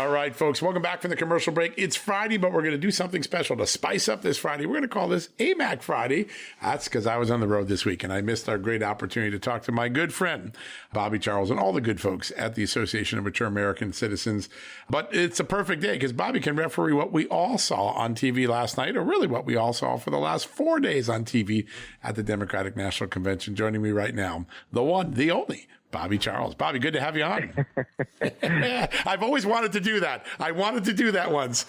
All right, folks, welcome back from the commercial break. It's Friday, but we're going to do something special to spice up this Friday. We're going to call this AMAC Friday. That's because I was on the road this week and I missed our great opportunity to talk to my good friend, Bobby Charles, and all the good folks at the Association of Mature American Citizens. But it's a perfect day because Bobby can referee what we all saw on TV last night, or really what we all saw for the last 4 days on TV at the Democratic National Convention. Joining me right now, the one, the only, Bobby Charles. Bobby, good to have you on. I've always wanted to do that. I wanted to do that once.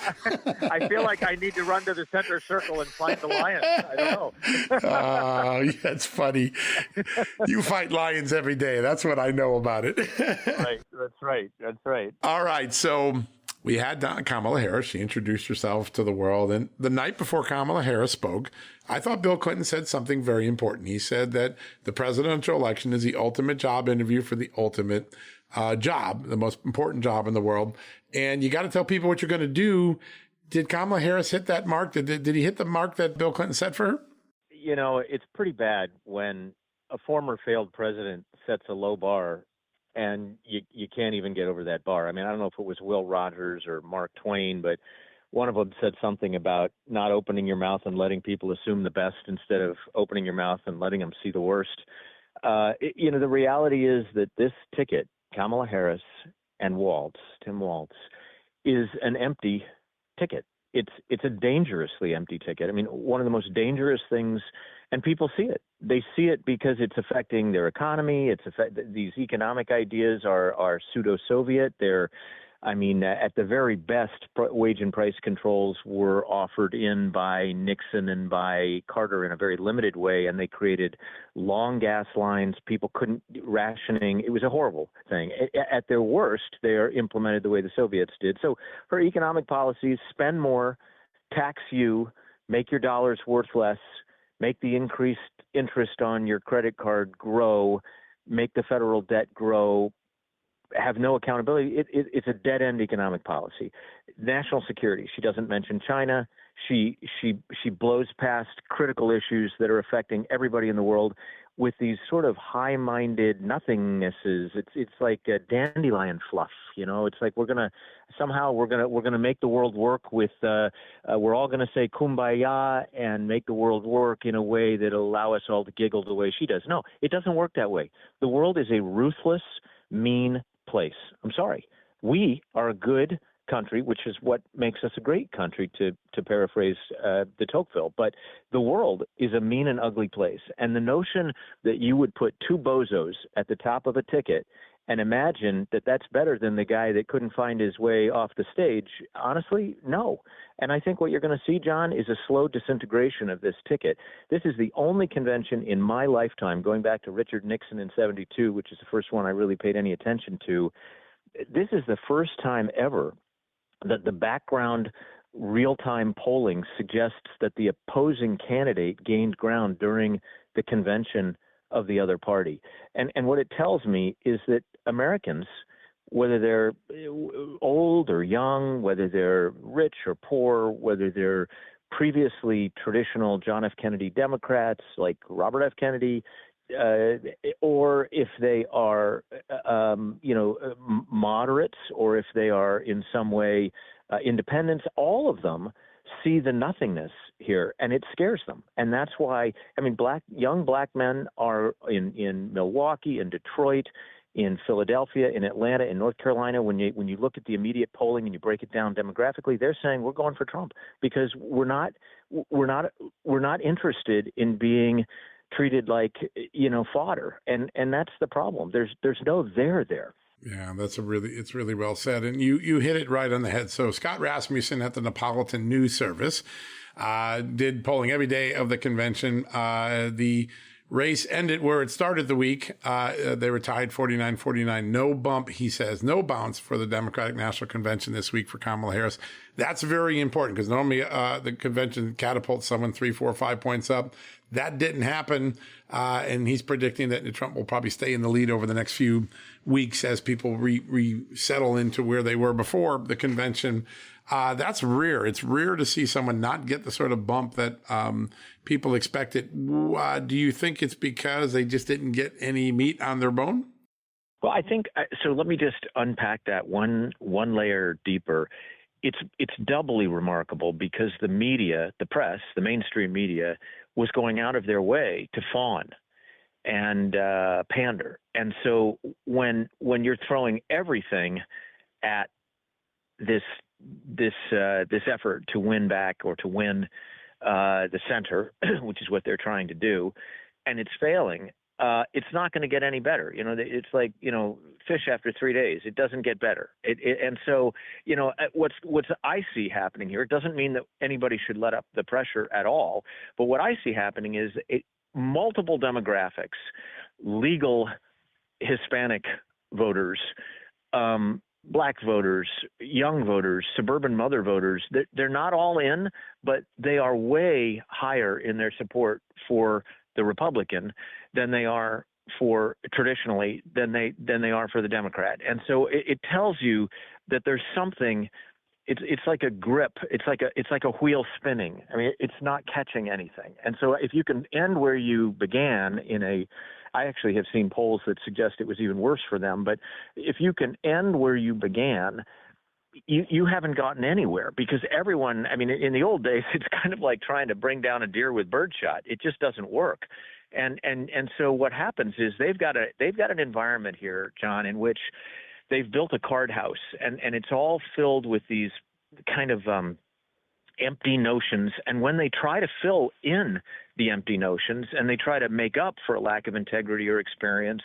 I feel like I need to run to the center circle and find the lions. I don't know. That's funny. You fight lions every day. That's what I know about it. Right. That's right. All right. So we had Kamala Harris. She introduced herself to the world. And the night before Kamala Harris spoke, I thought Bill Clinton said something very important. He said that the presidential election is the ultimate job interview for the ultimate job, the most important job in the world. And you got to tell people what you're going to do. Did Kamala Harris hit that mark? Did he hit the mark that Bill Clinton set for her? You know, it's pretty bad when a former failed president sets a low bar and you can't even get over that bar. I mean, I don't know if it was Will Rogers or Mark Twain, but one of them said something about not opening your mouth and letting people assume the best instead of opening your mouth and letting them see the worst. The reality is that this ticket, Kamala Harris and Tim Walz, is an empty ticket. It's a dangerously empty ticket. I mean, one of the most dangerous things, and people see it. They see it because it's affecting their economy. These economic ideas are pseudo-Soviet. At the very best, wage and price controls were offered in by Nixon and by Carter in a very limited way, and they created long gas lines. People couldn't rationing. It was a horrible thing. At their worst, they are implemented the way the Soviets did. So her economic policies: spend more, tax you, make your dollars worth less, make the increased interest on your credit card grow, make the federal debt grow, have no accountability. It's a dead-end economic policy. National security. She doesn't mention China. She blows past critical issues that are affecting everybody in the world with these sort of high-minded nothingnesses. It's like a dandelion fluff. You know, it's like we're gonna make the world work with. We're all gonna say kumbaya and make the world work in a way that'll allow us all to giggle the way she does. No, it doesn't work that way. The world is a ruthless, mean place. I'm sorry. We are a good country, which is what makes us a great country, to paraphrase de Tocqueville. But the world is a mean and ugly place. And the notion that you would put two bozos at the top of a ticket and imagine that that's better than the guy that couldn't find his way off the stage, honestly, no. And I think what you're going to see, John, is a slow disintegration of this ticket. This is the only convention in my lifetime, going back to Richard Nixon in 1972, which is the first one I really paid any attention to. This is the first time ever that the background real-time polling suggests that the opposing candidate gained ground during the convention of the other party. And what it tells me is that Americans, whether they're old or young, whether they're rich or poor, whether they're previously traditional John F. Kennedy Democrats like Robert F. Kennedy, or if they are, moderates, or if they are in some way independents, all of them see the nothingness here, and it scares them. And that's why, young black men are in Milwaukee, in Detroit, in Philadelphia, in Atlanta, in North Carolina. When you look at the immediate polling and you break it down demographically, they're saying we're going for Trump because we're not interested in being treated like fodder, and that's the problem. There's no there. Yeah, it's really well said. And you hit it right on the head. So Scott Rasmussen at the Neapolitan News Service did polling every day of the convention. The race ended where it started the week. They were tied 49-49. No bump, he says, no bounce for the Democratic National Convention this week for Kamala Harris. That's very important because normally the convention catapults someone 3, 4, 5 points up. That didn't happen, and he's predicting that Trump will probably stay in the lead over the next few weeks as people resettle into where they were before the convention. That's rare. It's rare to see someone not get the sort of bump that people expected. Do you think it's because they just didn't get any meat on their bone? Well, I think so. Let me just unpack that one layer deeper. It's doubly remarkable because the media, the press, the mainstream media, was going out of their way to fawn and pander. And so when you're throwing everything at this effort to win back or to win the center, which is what they're trying to do, and it's failing, it's not going to get any better. It's like, fish after 3 days. It doesn't get better. And so, what's I see happening here, it doesn't mean that anybody should let up the pressure at all. But what I see happening is multiple demographics, legal Hispanic voters, Black voters, young voters, suburban mother voters, they're not all in, but they are way higher in their support for the Republican than they are for traditionally than they are for the Democrat. And so it tells you that there's something. It's like a grip. It's like a wheel spinning. I mean, it's not catching anything. And so if you can end where you began I actually have seen polls that suggest it was even worse for them. But if you can end where you began, you haven't gotten anywhere, because everyone, I mean, in the old days, it's kind of like trying to bring down a deer with birdshot. It just doesn't work. And so what happens is they've got an environment here, John, in which they've built a card house, and it's all filled with these kind of empty notions. And when they try to fill in the empty notions and they try to make up for a lack of integrity or experience,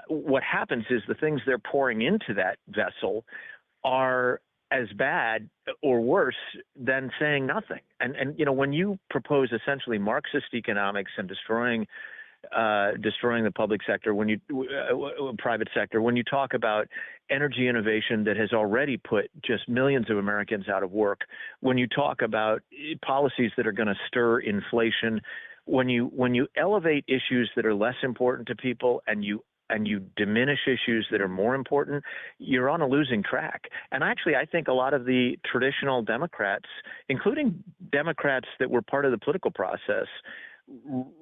what happens is the things they're pouring into that vessel are as bad or worse than saying nothing. And when you propose essentially Marxist economics and destroying the public sector, when you private sector, when you talk about energy innovation that has already put just millions of Americans out of work, when you talk about policies that are going to stir inflation, when you elevate issues that are less important to people and you diminish issues that are more important, you're on a losing track. And actually, I think a lot of the traditional Democrats, including Democrats that were part of the political process,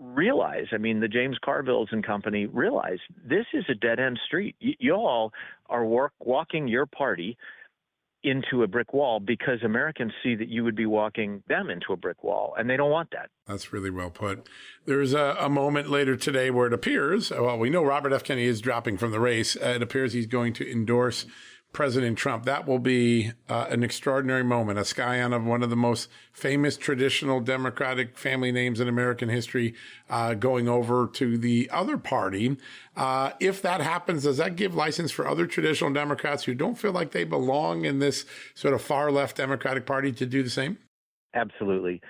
realize, I mean, the James Carvilles and company realize this is a dead-end street. You all are walking your party into a brick wall because Americans see that you would be walking them into a brick wall, and they don't want that. That's really well put. There's a moment later today where it appears, well, we know Robert F. Kennedy is dropping from the race. It appears he's going to endorse President Trump. That will be an extraordinary moment, a scion of one of the most famous traditional Democratic family names in American history, going over to the other party. If that happens, does that give license for other traditional Democrats who don't feel like they belong in this sort of far left Democratic Party to do the same? Absolutely.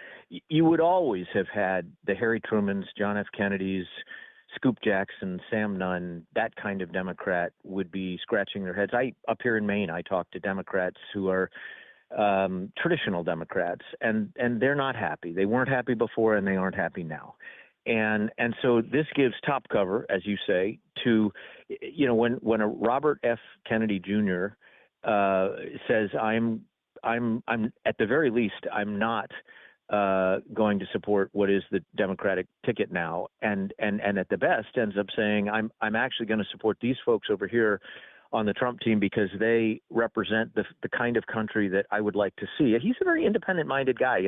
You would always have had the Harry Trumans, John F. Kennedys, Scoop Jackson, Sam Nunn, that kind of Democrat would be scratching their heads. Up here in Maine, I talk to Democrats who are traditional Democrats, and they're not happy. They weren't happy before, and they aren't happy now. And so this gives top cover, as you say, to, when a Robert F. Kennedy Jr. Says, I'm at the very least, I'm not going to support what is the Democratic ticket now, and at the best ends up saying I'm actually going to support these folks over here on the Trump team because they represent the kind of country that I would like to see. He's a very independent-minded guy.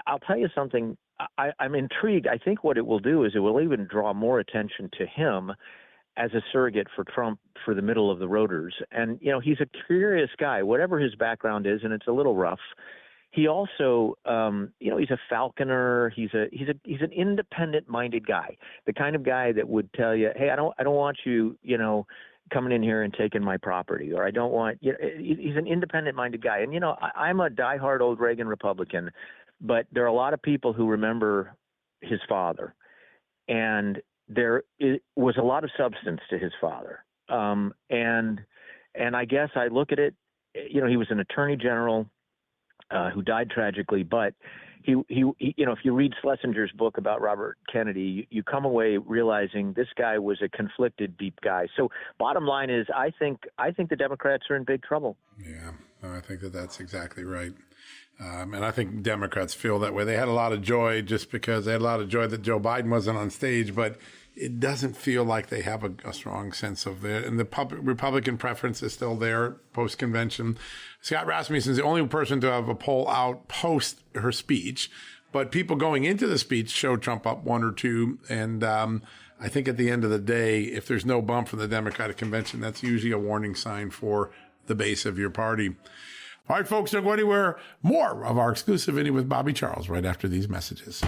I'll tell you something. I'm intrigued. I think what it will do is it will even draw more attention to him as a surrogate for Trump for the middle of the roaders. And he's a curious guy, whatever his background is, and it's a little rough. He also, he's a falconer. He's an independent-minded guy, the kind of guy that would tell you, "Hey, I don't want you, coming in here and taking my property," or "I don't want." He's an independent-minded guy, and I'm a diehard old Reagan Republican, but there are a lot of people who remember his father, and there was a lot of substance to his father, and I guess I look at it. He was an attorney general who died tragically, but he if you read Schlesinger's book about Robert Kennedy, you come away realizing this guy was a conflicted, deep guy. So bottom line is, I think the Democrats are in big trouble. Yeah. No, I think that that's exactly right. And I think Democrats feel that way. They had a lot of joy just because they had a lot of joy that Joe Biden wasn't on stage, but it doesn't feel like they have a strong sense of it. And the Republican preference is still there post-convention. Scott Rasmussen is the only person to have a poll out post her speech, but people going into the speech showed Trump up 1 or 2. And I think at the end of the day, if there's no bump from the Democratic convention, that's usually a warning sign for the base of your party. All right, folks, don't go anywhere. More of our exclusive Inning with Bobby Charles right after these messages.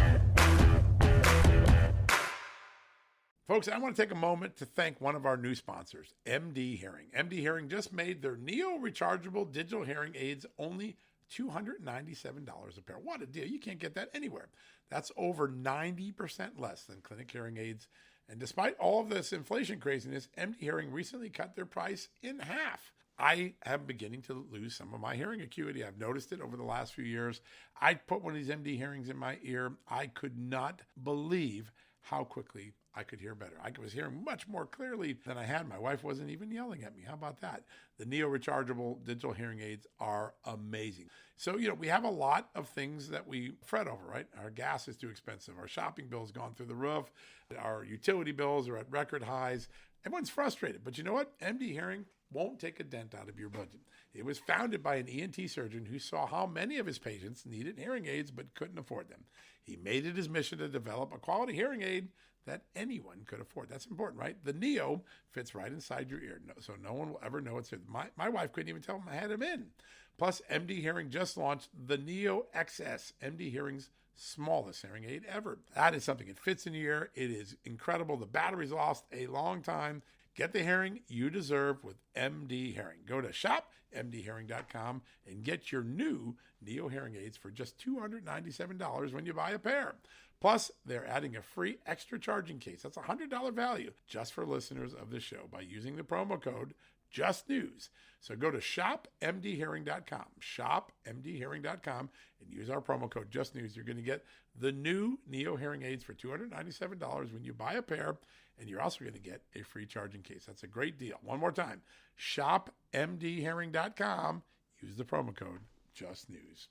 Folks, I want to take a moment to thank one of our new sponsors, MD Hearing. MD Hearing just made their Neo rechargeable digital hearing aids only $297 a pair. What a deal. You can't get that anywhere. That's over 90% less than clinic hearing aids. And despite all of this inflation craziness, MD Hearing recently cut their price in half. I am beginning to lose some of my hearing acuity. I've noticed it over the last few years. I put one of these MD hearings in my ear. I could not believe how quickly I could hear better. I was hearing much more clearly than I had. My wife wasn't even yelling at me. How about that? The Neo rechargeable digital hearing aids are amazing. So, we have a lot of things that we fret over, right? Our gas is too expensive. Our shopping bill's gone through the roof. Our utility bills are at record highs. Everyone's frustrated. But you know what? MD Hearing won't take a dent out of your budget. It was founded by an ENT surgeon who saw how many of his patients needed hearing aids but couldn't afford them. He made it his mission to develop a quality hearing aid that anyone could afford. That's important, right? The Neo fits right inside your ear, so no one will ever know it's there. My wife couldn't even tell him I had him in. Plus, MD Hearing just launched the Neo XS, MD Hearing's smallest hearing aid ever. That is something. It fits in your ear. It is incredible. The battery's lost a long time. Get the hearing you deserve with MD Hearing. Go to shopmdhearing.com and get your new Neo hearing aids for just $297 when you buy a pair. Plus, they're adding a free extra charging case. That's a $100 value just for listeners of the show by using the promo code JUSTNEWS. So go to shopmdhearing.com, shopmdhearing.com, and use our promo code JUSTNEWS. You're going to get the new Neo hearing aids for $297 when you buy a pair, and you're also going to get a free charging case. That's a great deal. One more time, shopmdhearing.com. Use the promo code JUSTNEWS.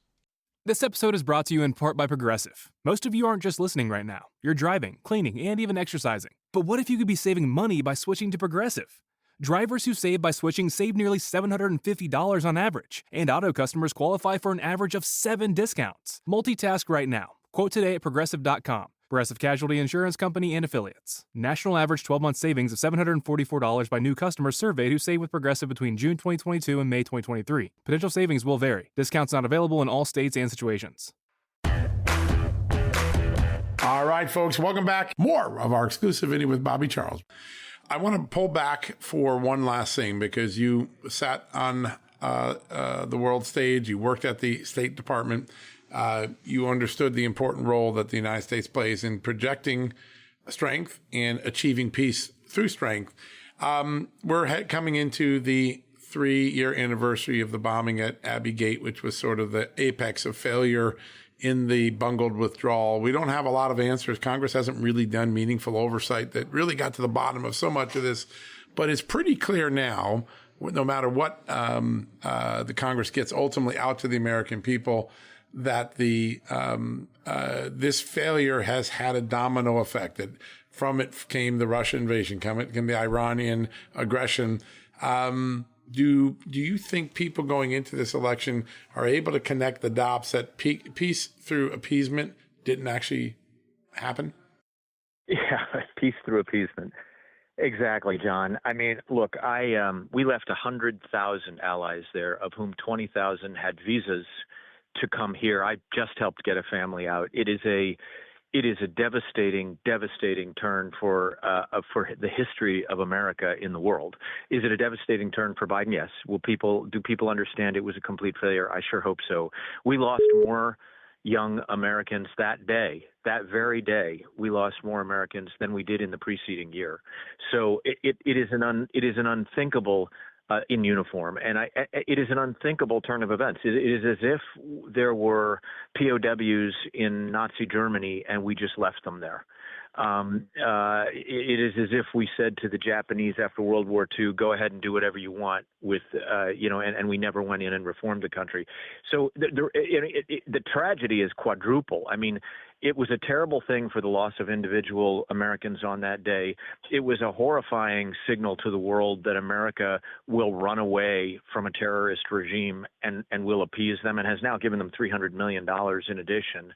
This episode is brought to you in part by Progressive. Most of you aren't just listening right now. You're driving, cleaning, and even exercising. But what if you could be saving money by switching to Progressive? Drivers who save by switching save nearly $750 on average, and auto customers qualify for an average of 7 discounts. Multitask right now. Quote today at Progressive.com. Progressive Casualty Insurance Company and Affiliates. National average 12-month savings of $744 by new customers surveyed who save with Progressive between June 2022 and May 2023. Potential savings will vary. Discounts not available in all states and situations. All right, folks, welcome back. More of our exclusive Inning with Bobby Charles. I want to pull back for one last thing because you sat on the world stage. You worked at the State Department. You understood the important role that the United States plays in projecting strength and achieving peace through strength. We're coming into the 3-year anniversary of the bombing at Abbey Gate, which was sort of the apex of failure in the bungled withdrawal. We don't have a lot of answers. Congress hasn't really done meaningful oversight that really got to the bottom of so much of this, but it's pretty clear now, no matter what the Congress gets ultimately out to the American people, that this failure has had a domino effect. That from it came the Russian invasion, came the Iranian aggression. Do you think people going into this election are able to connect the dots that peace through appeasement didn't actually happen? Yeah, peace through appeasement. Exactly, John. I mean, look, we left 100,000 allies there, of whom 20,000 had visas to come here. I just helped get a family out. It is a devastating turn for the history of America in the world. Is it a devastating turn for Biden? Yes. Do people understand it was a complete failure? I sure hope so. We lost more young Americans that very day. We lost more Americans than we did in the preceding year. So it is an unthinkable in uniform, and it is an unthinkable turn of events. It is as if there were POWs in Nazi Germany and we just left them there. It is as if we said to the Japanese after World War II, go ahead and do whatever you want with, and we never went in and reformed the country. So the tragedy is quadruple. I mean, it was a terrible thing for the loss of individual Americans on that day. It was a horrifying signal to the world that America will run away from a terrorist regime and will appease them, and has now given them $300 million in addition.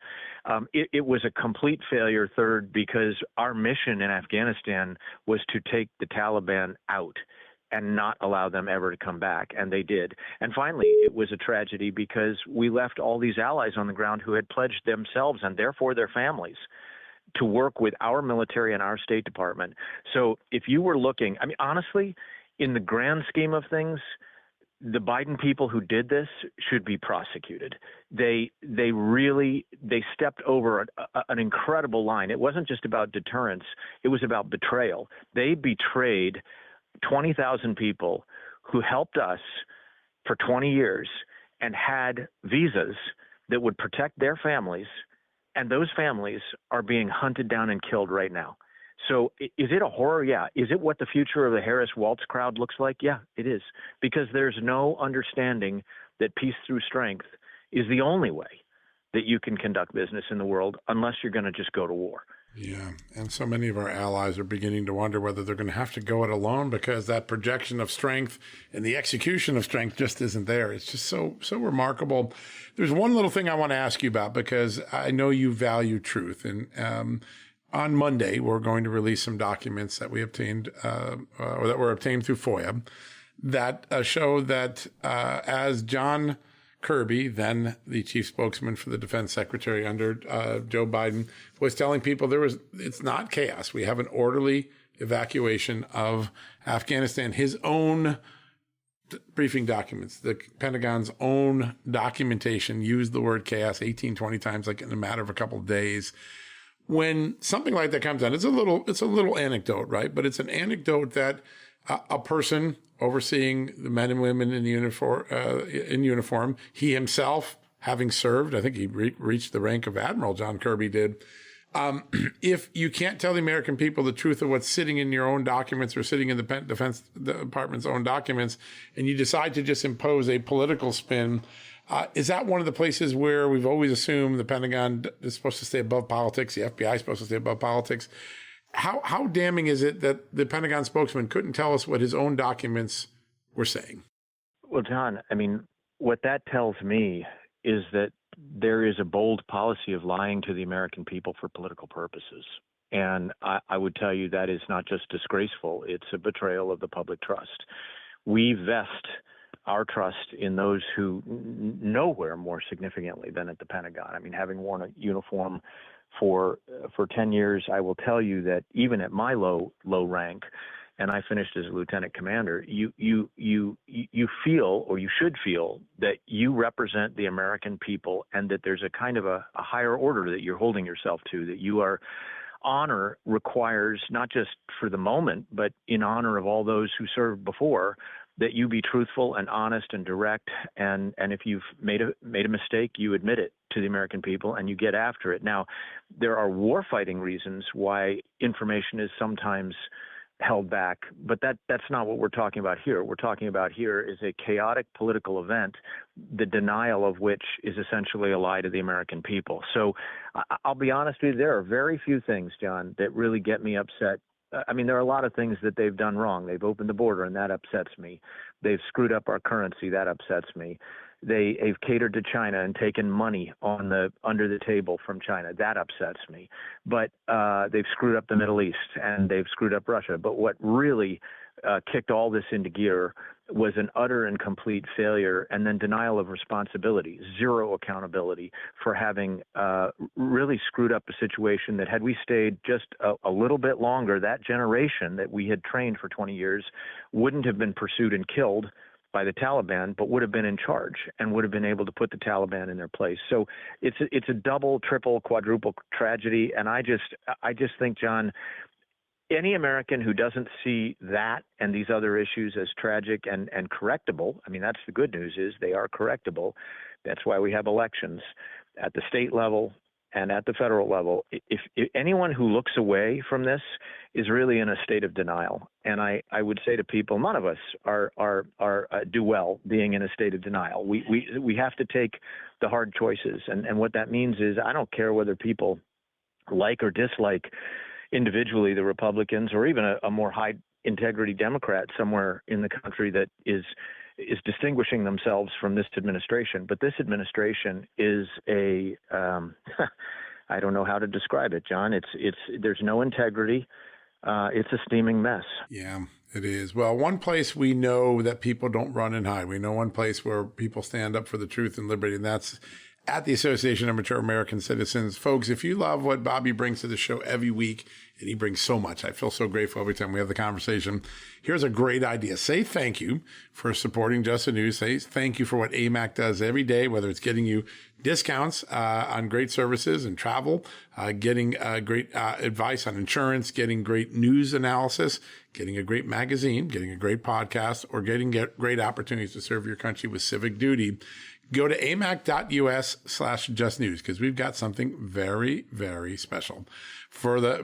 It was a complete failure, third, because our mission in Afghanistan was to take the Taliban out and not allow them ever to come back, and they did. And finally, it was a tragedy because we left all these allies on the ground who had pledged themselves and therefore their families to work with our military and our State Department. So if you were looking, I mean, honestly, in the grand scheme of things, the Biden people who did this should be prosecuted. They stepped over an incredible line. It wasn't just about deterrence. It was about betrayal. They betrayed 20,000 people who helped us for 20 years and had visas that would protect their families, and those families are being hunted down and killed right now. So is it a horror? Yeah. Is it what the future of the Harris Waltz crowd looks like? Yeah, it is, because there's no understanding that peace through strength is the only way that you can conduct business in the world, unless you're going to just go to war. Yeah. And so many of our allies are beginning to wonder whether they're going to have to go it alone, because that projection of strength and the execution of strength just isn't there. It's just so remarkable. There's one little thing I want to ask you about, because I know you value truth. And on Monday, we're going to release some documents that we obtained, or that were obtained through FOIA, that show that as John Kirby, then the chief spokesman for the defense secretary under Joe Biden, was telling people it's not chaos. We have an orderly evacuation of Afghanistan. His own briefing documents, the Pentagon's own documentation, used the word chaos 18, 20 times, like in a matter of a couple of days. When something like that comes out, it's a little anecdote, right? But it's an anecdote that a person overseeing the men and women in uniform, he himself having served, I think he reached the rank of admiral, John Kirby did. If you can't tell the American people the truth of what's sitting in your own documents or sitting in the Defense Department's own documents, and you decide to just impose a political spin, is that one of the places where we've always assumed the Pentagon is supposed to stay above politics, the FBI is supposed to stay above politics? How damning is it that the Pentagon spokesman couldn't tell us what his own documents were saying? Well, John, I mean, what that tells me is that there is a bold policy of lying to the American people for political purposes. And I would tell you that is not just disgraceful, it's a betrayal of the public trust. We vest our trust in those who nowhere more significantly than at the Pentagon. I mean, having worn a uniform for 10 years, I will tell you that even at my low rank, and I finished as a lieutenant commander, you feel, or you should feel, that you represent the American people, and that there's a kind of a higher order that you're holding yourself to, that you are. Honor requires, not just for the moment, but in honor of all those who served before, that you be truthful and honest and direct, and if you've made a mistake, you admit it to the American people and you get after it. Now, there are warfighting reasons why information is sometimes held back, but that's not what we're talking about here. We're talking about here is a chaotic political event, the denial of which is essentially a lie to the American people. So I'll be honest with you, there are very few things, John, that really get me upset. I mean, there are a lot of things that they've done wrong. They've opened the border, and that upsets me. They've screwed up our currency. That upsets me. They've catered to China and taken money under the table from China. That upsets me. But they've screwed up the Middle East, and they've screwed up Russia. But what really kicked all this into gear was an utter and complete failure, and then denial of responsibility, zero accountability for having really screwed up a situation that, had we stayed just a little bit longer, that generation that we had trained for 20 years wouldn't have been pursued and killed by the Taliban, but would have been in charge and would have been able to put the Taliban in their place. So it's a double, triple, quadruple tragedy. And I just think, John, any American who doesn't see that and these other issues as tragic and correctable, I mean, that's the good news, is they are correctable. That's why we have elections at the state level, and at the federal level, if anyone who looks away from this is really in a state of denial. And I would say to people, none of us do well being in a state of denial. We have to take the hard choices. And what that means is I don't care whether people like or dislike individually the Republicans or even a more high integrity Democrat somewhere in the country that is distinguishing themselves from this administration. But this administration is I don't know how to describe it, John. There's no integrity. It's a steaming mess. Yeah, it is. Well, one place we know that people don't run and hide. We know one place where people stand up for the truth and liberty, and that's at the Association of Mature American Citizens. Folks, if you love what Bobby brings to the show every week, and he brings so much, I feel so grateful every time we have the conversation. Here's a great idea. Say thank you for supporting Just the News. Say thank you for what AMAC does every day, whether it's getting you discounts on great services and travel, getting great advice on insurance, getting great news analysis, getting a great magazine, getting a great podcast, or getting great opportunities to serve your country with civic duty. Go to amac.us/justnews because we've got something very, very special. For the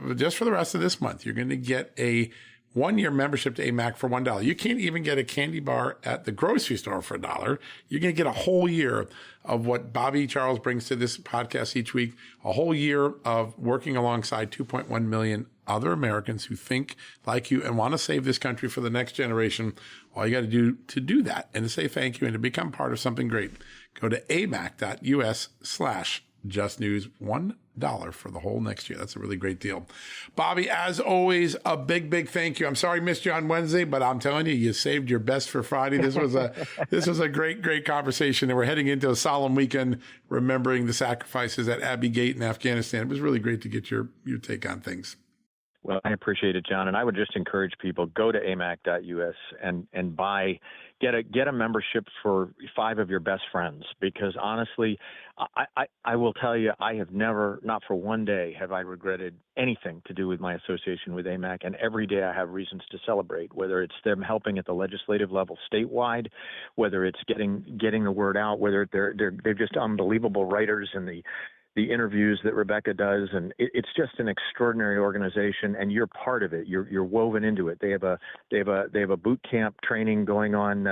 rest of this month, you're going to get a 1-year membership to AMAC for $1. You can't even get a candy bar at the grocery store for $1. You're going to get a whole year of what Bobby Charles brings to this podcast each week, a whole year of working alongside 2.1 million other Americans who think like you and want to save this country for the next generation. All you got to do to do that and to say thank you and to become part of something great, go to amac.us/justnews, $1 for the whole next year. That's a really great deal. Bobby, as always, a big, big thank you. I'm sorry I missed you on Wednesday, but I'm telling you, you saved your best for Friday. This was a great, great conversation. And we're heading into a solemn weekend, remembering the sacrifices at Abbey Gate in Afghanistan. It was really great to get your take on things. Well, I appreciate it, John. And I would just encourage people, go to amac.us and get a membership for 5 of your best friends, because honestly, I will tell you, I have never, not for one day, have I regretted anything to do with my association with AMAC. And every day I have reasons to celebrate, whether it's them helping at the legislative level statewide, whether it's getting the word out, whether they're just unbelievable writers in the interviews that Rebecca does, and it's just an extraordinary organization, and you're part of it. You're woven into it. They have a boot camp training going on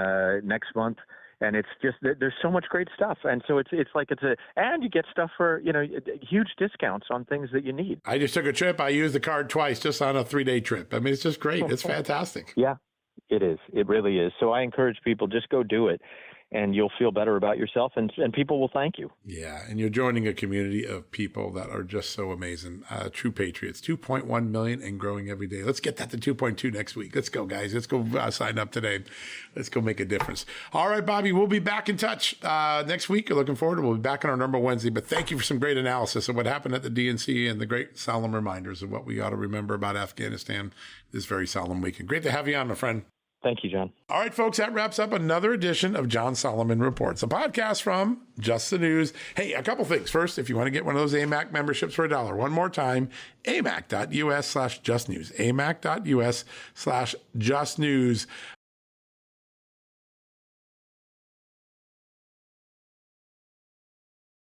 next month, and it's just there's so much great stuff, and so and you get stuff for huge discounts on things that you need. I just took a trip. I used the card twice just on a 3-day trip. I mean, it's just great. It's fantastic. Yeah, it is. It really is. So I encourage people, just go do it, and you'll feel better about yourself, and people will thank you. Yeah, and you're joining a community of people that are just so amazing, true patriots. 2.1 million and growing every day. Let's get that to 2.2 next week. Let's go, guys. Let's go sign up today. Let's go make a difference. All right, Bobby, we'll be back in touch next week. You're looking forward to it. We'll be back on our normal Wednesday, but thank you for some great analysis of what happened at the DNC and the great solemn reminders of what we ought to remember about Afghanistan this very solemn weekend. Great to have you on, my friend. Thank you, John. All right, folks, that wraps up another edition of John Solomon Reports, a podcast from Just the News. Hey, a couple things. First, if you want to get one of those AMAC memberships for $1, one more time, amac.us/justnews, amac.us/justnews.